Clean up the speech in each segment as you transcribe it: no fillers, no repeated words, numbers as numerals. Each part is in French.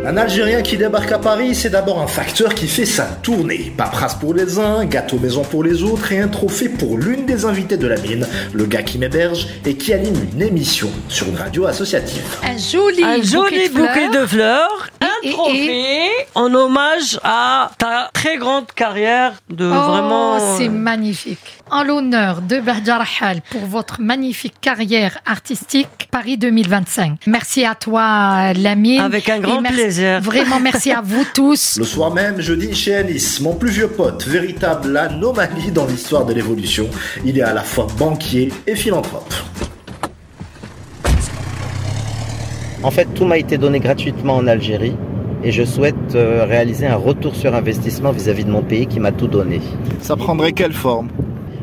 Un Algérien qui débarque à Paris, c'est d'abord un facteur qui fait sa tournée. Paperasse pour les uns, gâteau maison pour les autres et un trophée pour l'une des invitées de la mine, le gars qui m'héberge et qui anime une émission sur une radio associative. Un joli bouquet de fleurs, un trophée en hommage à ta très grande carrière de vraiment... c'est magnifique. En l'honneur de Bahdia Rahal pour votre magnifique carrière artistique Paris 2025. Merci à toi, Lamine. Avec un grand plaisir. Vraiment, merci à vous tous. Le soir même, je dîne chez Anis, mon plus vieux pote, véritable anomalie dans l'histoire de l'évolution. Il est à la fois banquier et philanthrope. En fait, tout m'a été donné gratuitement en Algérie et je souhaite réaliser un retour sur investissement vis-à-vis de mon pays qui m'a tout donné. Ça prendrait quelle forme ?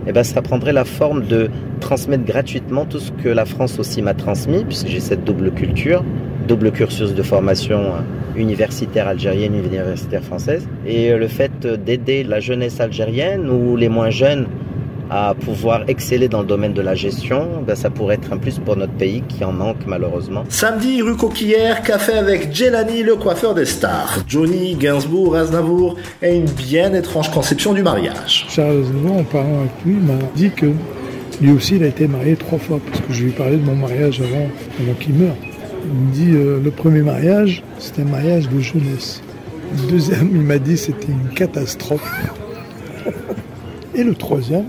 Eh ben, ça prendrait la forme de transmettre gratuitement tout ce que la France aussi m'a transmis, puisque j'ai cette double culture, double cursus de formation universitaire algérienne, universitaire française, et le fait d'aider la jeunesse algérienne ou les moins jeunes à pouvoir exceller dans le domaine de la gestion, ben ça pourrait être un plus pour notre pays qui en manque malheureusement. Samedi, rue Coquillère, café avec Djelani, le coiffeur des stars. Johnny, Gainsbourg, Aznavour et une bien étrange conception du mariage. Charles Aznavour, en parlant avec lui, m'a dit que lui aussi il a été marié 3 fois, parce que je lui ai parlé de mon mariage avant qu'il meure. Il me dit le premier mariage, c'était un mariage de jeunesse. Le deuxième, il m'a dit c'était une catastrophe. Et le troisième,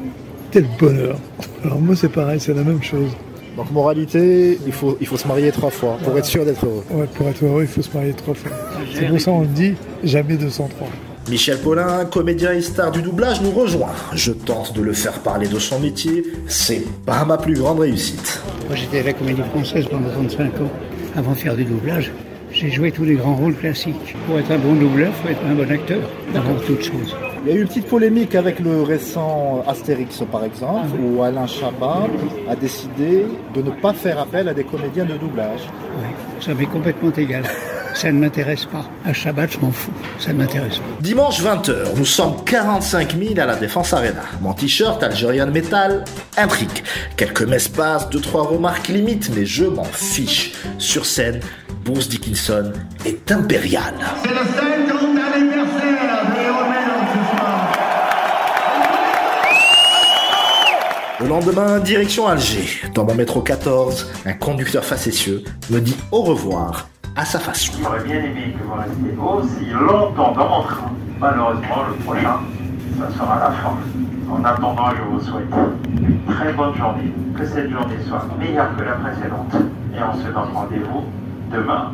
c'était le bonheur. Alors moi c'est pareil, c'est la même chose. Donc moralité, il faut se marier 3 fois pour être sûr d'être heureux. Ouais, pour être heureux, il faut se marier 3 fois. C'est pour ça qu'on le dit, jamais 203. Michel Paulin, comédien et star du doublage, nous rejoint. Je tente de le faire parler de son métier, c'est pas ma plus grande réussite. Moi j'étais à la Comédie Française pendant 35 ans. Avant de faire du doublage, j'ai joué tous les grands rôles classiques. Pour être un bon doubleur, il faut être un bon acteur, avant toute chose. Il y a eu une petite polémique avec le récent Astérix, par exemple, où Alain Chabat a décidé de ne pas faire appel à des comédiens de doublage. Oui, ça m'est complètement égal. Ça ne m'intéresse pas. À Chabat, je m'en fous. Ça ne m'intéresse pas. Dimanche 20h, nous sommes 45 000 à la Défense Arena. Mon t-shirt Algerian Metal intrigue. Quelques messes-passes, 2-3 remarques limites, mais je m'en fiche. Sur scène, Bruce Dickinson est impérial. C'est le 50e anniversaire de Léonel ce soir. Le lendemain, direction Alger. Dans mon métro 14, un conducteur facétieux me dit au revoir à sa façon. J'aurais bien aimé que vous restiez aussi longtemps dans mon train. Malheureusement, le prochain, ça sera la fin. En attendant, je vous souhaite une très bonne journée. Que cette journée soit meilleure que la précédente. Et on se donne rendez-vous demain